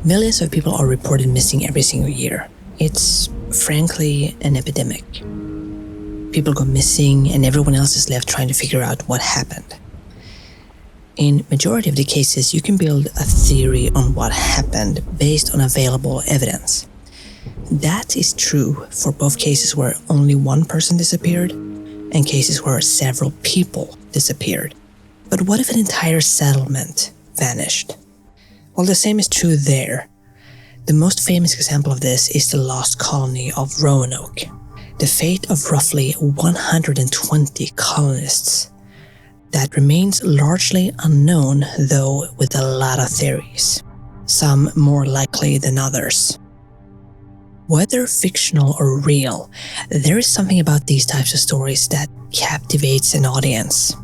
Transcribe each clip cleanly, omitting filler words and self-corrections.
Millions of people are reported missing every single year. It's, frankly, an epidemic. People go missing and everyone else is left trying to figure out what happened. In majority of the cases, you can build a theory on what happened based on available evidence. That is true for both cases where only one person disappeared and cases where several people disappeared. But what if an entire settlement vanished? Well, the same is true there. The most famous example of this is the lost colony of Roanoke. The fate of roughly 120 colonists that remains largely unknown, though with a lot of theories, some more likely than others. Whether fictional or real, there is something about these types of stories that captivates an audience.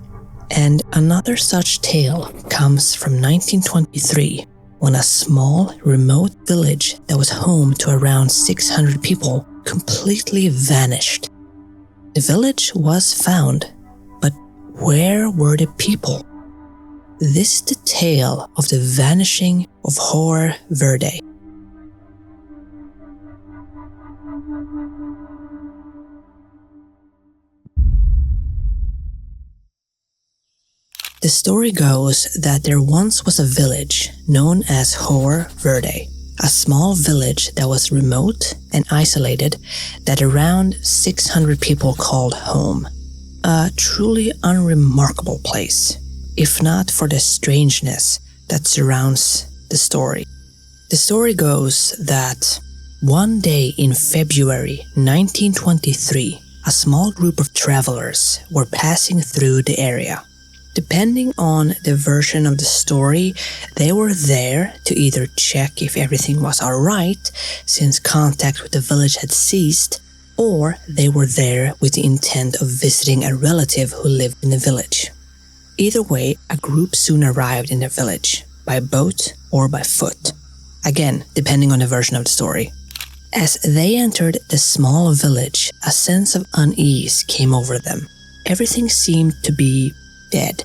And another such tale comes from 1923, when a small, remote village that was home to around 600 people completely vanished. The village was found, but where were the people? This is the tale of the Vanishing of Hoer Verde. The story goes that there once was a village known as Hoer Verde, a small village that was remote and isolated that around 600 people called home. A truly unremarkable place, if not for the strangeness that surrounds the story. The story goes that one day in February 1923, a small group of travelers were passing through the area. Depending on the version of the story, they were there to either check if everything was alright, since contact with the village had ceased, or they were there with the intent of visiting a relative who lived in the village. Either way, a group soon arrived in the village, by boat or by foot. Again, depending on the version of the story. As they entered the small village, a sense of unease came over them. Everything seemed to be dead.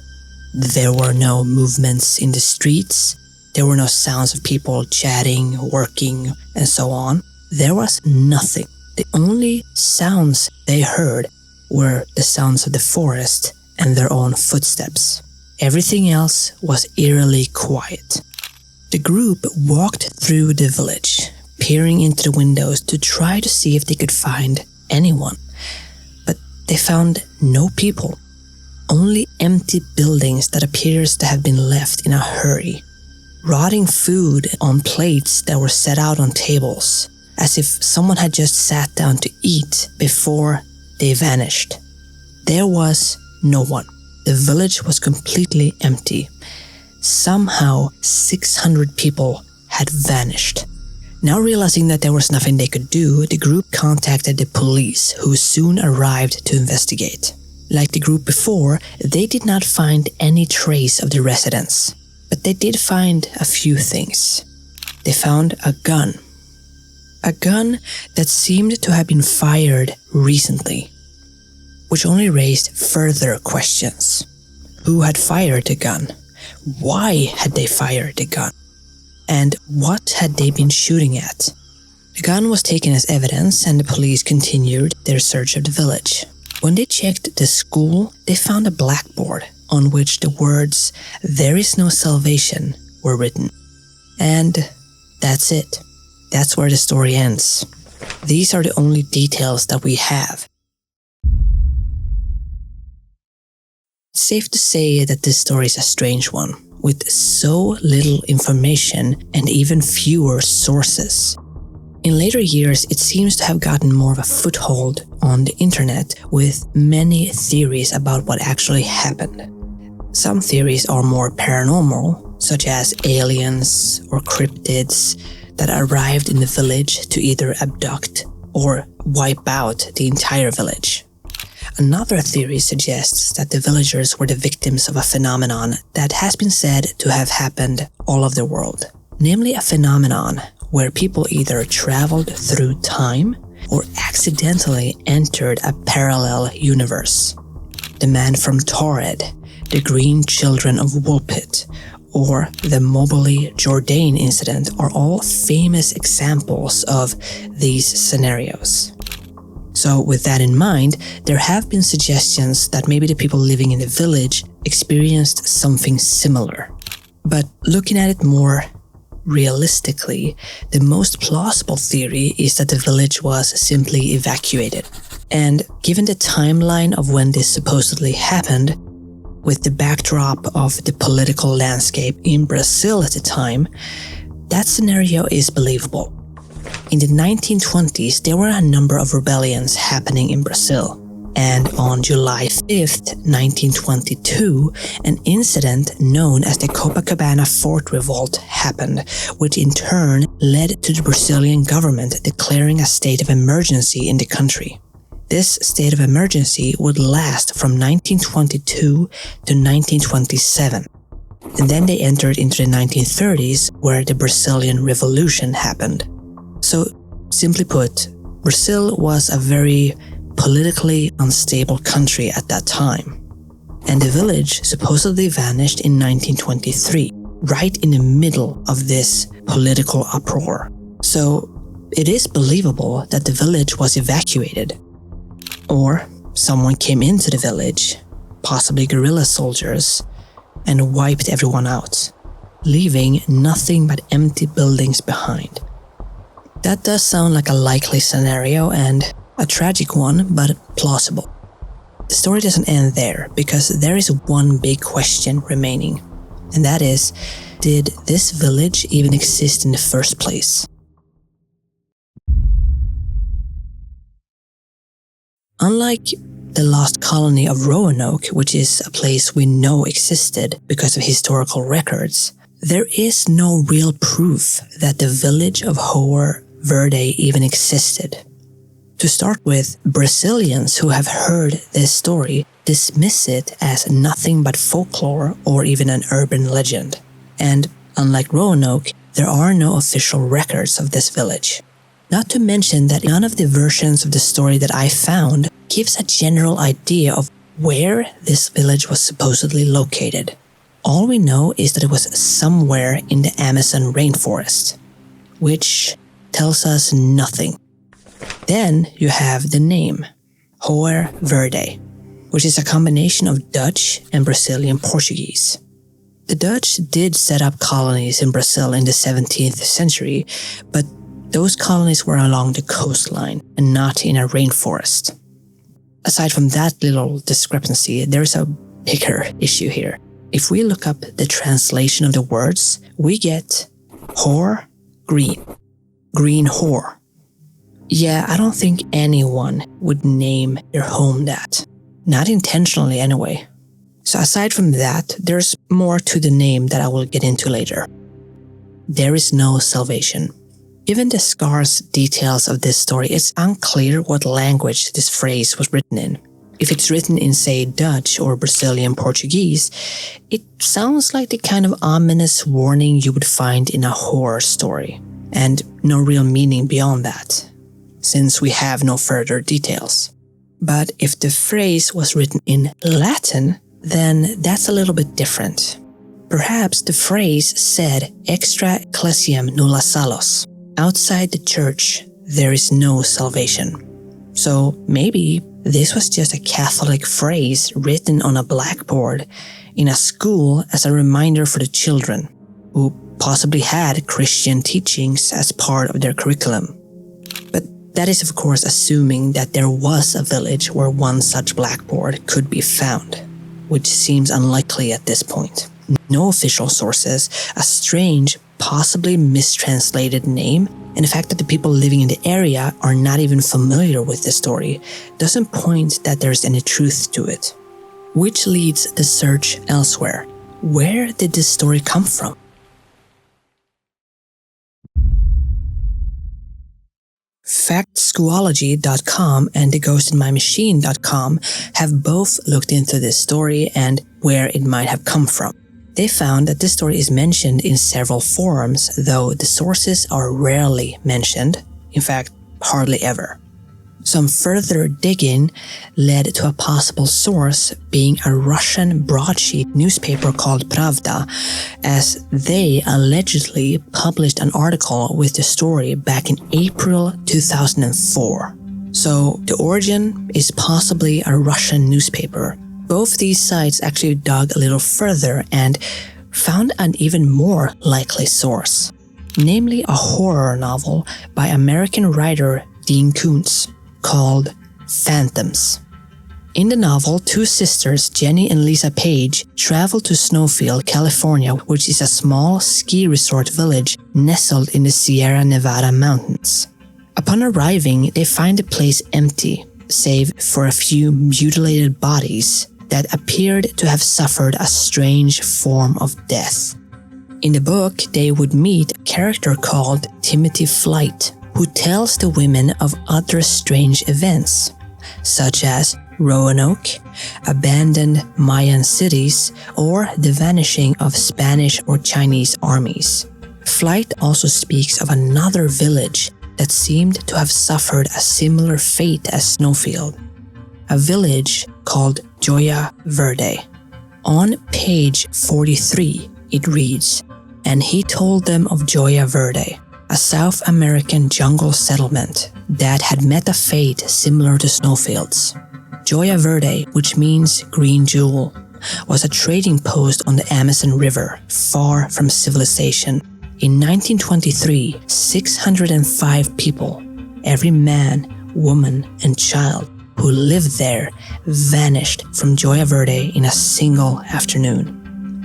There were no movements in the streets. There were no sounds of people chatting, working, and so on. There was nothing. The only sounds they heard were the sounds of the forest and their own footsteps. Everything else was eerily quiet. The group walked through the village, peering into the windows to try to see if they could find anyone. But they found no people. Only empty buildings that appears to have been left in a hurry. Rotting food on plates that were set out on tables, as if someone had just sat down to eat before they vanished. There was no one. The village was completely empty. Somehow 600 people had vanished. Now realizing that there was nothing they could do, the group contacted the police, who soon arrived to investigate. Like the group before, they did not find any trace of the residents, but they did find a few things. They found a gun. A gun that seemed to have been fired recently, which only raised further questions. Who had fired the gun? Why had they fired the gun? And what had they been shooting at? The gun was taken as evidence and the police continued their search of the village. When they checked the school, they found a blackboard on which the words, "There is no salvation," were written. And that's it. That's where the story ends. These are the only details that we have. It's safe to say that this story is a strange one, with so little information and even fewer sources. In later years, it seems to have gotten more of a foothold on the internet, with many theories about what actually happened. Some theories are more paranormal, such as aliens or cryptids that arrived in the village to either abduct or wipe out the entire village. Another theory suggests that the villagers were the victims of a phenomenon that has been said to have happened all over the world, namely a phenomenon where people either traveled through time or accidentally entered a parallel universe. The man from Torred, the green children of Woolpit, or the Moberly Jourdain incident are all famous examples of these scenarios. So with that in mind, there have been suggestions that maybe the people living in the village experienced something similar. But looking at it more realistically, the most plausible theory is that the village was simply evacuated. And given the timeline of when this supposedly happened, with the backdrop of the political landscape in Brazil at the time, that scenario is believable. In the 1920s, there were a number of rebellions happening in Brazil. And on July 5th, 1922, an incident known as the Copacabana Fort Revolt happened, which in turn led to the Brazilian government declaring a state of emergency in the country. This state of emergency would last from 1922 to 1927. And then they entered into the 1930s, where the Brazilian Revolution happened. So, simply put, Brazil was a very politically unstable country at that time. And the village supposedly vanished in 1923, right in the middle of this political uproar. So, it is believable that the village was evacuated. Or someone came into the village, possibly guerrilla soldiers, and wiped everyone out, leaving nothing but empty buildings behind. That does sound like a likely scenario and a tragic one, but plausible. The story doesn't end there, because there is one big question remaining, and that is, did this village even exist in the first place? Unlike the lost colony of Roanoke, which is a place we know existed because of historical records, there is no real proof that the village of Hoer Verde even existed. To start with, Brazilians who have heard this story dismiss it as nothing but folklore or even an urban legend. And unlike Roanoke, there are no official records of this village. Not to mention that none of the versions of the story that I found gives a general idea of where this village was supposedly located. All we know is that it was somewhere in the Amazon rainforest, which tells us nothing. Then you have the name, Hoer Verde, which is a combination of Dutch and Brazilian Portuguese. The Dutch did set up colonies in Brazil in the 17th century, but those colonies were along the coastline and not in a rainforest. Aside from that little discrepancy, there's a bigger issue here. If we look up the translation of the words, we get Hoer, green. Green Hoer. Yeah, I don't think anyone would name their home that. Not intentionally anyway. So aside from that, there's more to the name that I will get into later. There is no salvation. Given the scarce details of this story, it's unclear what language this phrase was written in. If it's written in, say, Dutch or Brazilian Portuguese, it sounds like the kind of ominous warning you would find in a horror story, and no real meaning beyond that, since we have no further details. But if the phrase was written in Latin, then that's a little bit different. Perhaps the phrase said extra ecclesiam nulla salus. Outside the church, there is no salvation. So maybe this was just a Catholic phrase written on a blackboard in a school as a reminder for the children, who possibly had Christian teachings as part of their curriculum. But that is of course assuming that there was a village where one such blackboard could be found, which seems unlikely at this point. No official sources, a strange, possibly mistranslated name, and the fact that the people living in the area are not even familiar with the story doesn't point that there's any truth to it. Which leads the search elsewhere. Where did this story come from? FactSchoology.com and TheGhostInMyMachine.com have both looked into this story and where it might have come from. They found that this story is mentioned in several forums, though the sources are rarely mentioned, in fact, hardly ever. Some further digging led to a possible source being a Russian broadsheet newspaper called Pravda, as they allegedly published an article with the story back in April 2004. So the origin is possibly a Russian newspaper. Both these sites actually dug a little further and found an even more likely source, namely a horror novel by American writer Dean Koontz called Phantoms. In the novel, two sisters, Jenny and Lisa Page, travel to Snowfield, California, which is a small ski resort village nestled in the Sierra Nevada mountains. Upon arriving, they find the place empty, save for a few mutilated bodies that appeared to have suffered a strange form of death. In the book, they would meet a character called Timothy Flight, who tells the women of other strange events, such as Roanoke, abandoned Mayan cities, or the vanishing of Spanish or Chinese armies. Flight also speaks of another village that seemed to have suffered a similar fate as Snowfield, a village called Joya Verde. On page 43, it reads, "And he told them of Joya Verde, a South American jungle settlement that had met a fate similar to Snowfield's. Joya Verde, which means green jewel, was a trading post on the Amazon River, far from civilization. In 1923, 605 people, every man, woman, and child who lived there, vanished from Joya Verde in a single afternoon.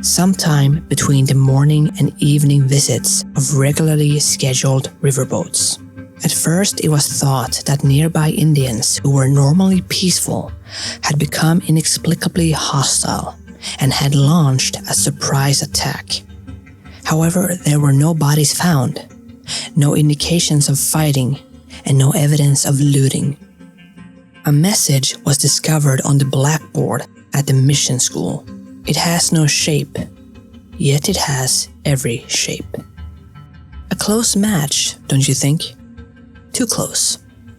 Sometime between the morning and evening visits of regularly scheduled riverboats. At first, it was thought that nearby Indians who were normally peaceful had become inexplicably hostile and had launched a surprise attack. However, there were no bodies found, no indications of fighting, and no evidence of looting. A message was discovered on the blackboard at the mission school. It has no shape, yet it has every shape." A close match, don't you think? Too close,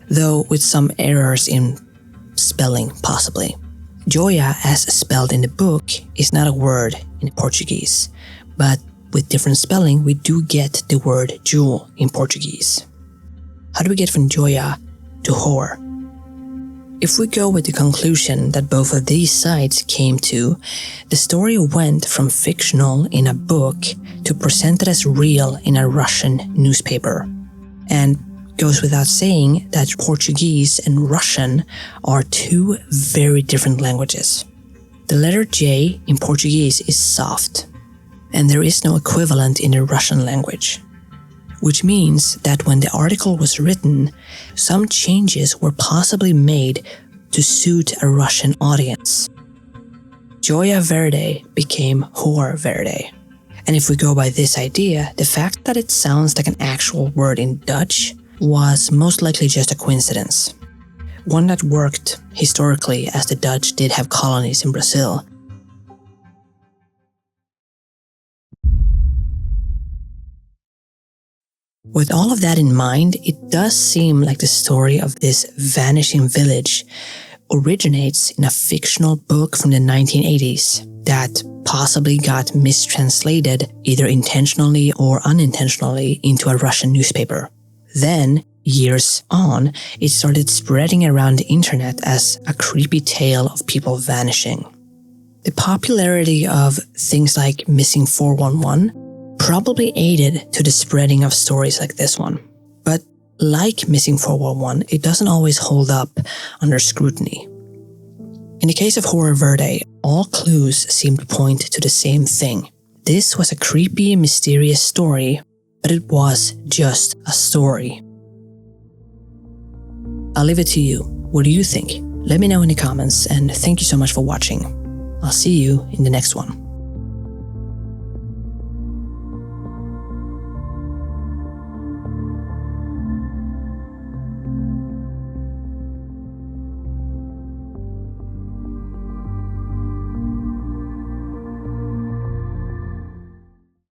though with some errors in spelling possibly. Joya, as spelled in the book, is not a word in Portuguese, but with different spelling we do get the word jewel in Portuguese. How do we get from Joya to Hoer? If we go with the conclusion that both of these sites came to, the story went from fictional in a book to presented as real in a Russian newspaper. And goes without saying that Portuguese and Russian are two very different languages. The letter J in Portuguese is soft, and there is no equivalent in the Russian language. Which means that when the article was written, some changes were possibly made to suit a Russian audience. Joya Verde became Hoer Verde. And if we go by this idea, the fact that it sounds like an actual word in Dutch was most likely just a coincidence. One that worked historically, as the Dutch did have colonies in Brazil. With all of that in mind, it does seem like the story of this vanishing village originates in a fictional book from the 1980s that possibly got mistranslated either intentionally or unintentionally into a Russian newspaper. Then, years on, it started spreading around the internet as a creepy tale of people vanishing. The popularity of things like Missing 411 probably aided to the spreading of stories like this one. But like Missing 411, it doesn't always hold up under scrutiny. In the case of Hoer Verde, all clues seem to point to the same thing. This was a creepy, mysterious story, but it was just a story. I'll leave it to you. What do you think? Let me know in the comments, and thank you so much for watching. I'll see you in the next one.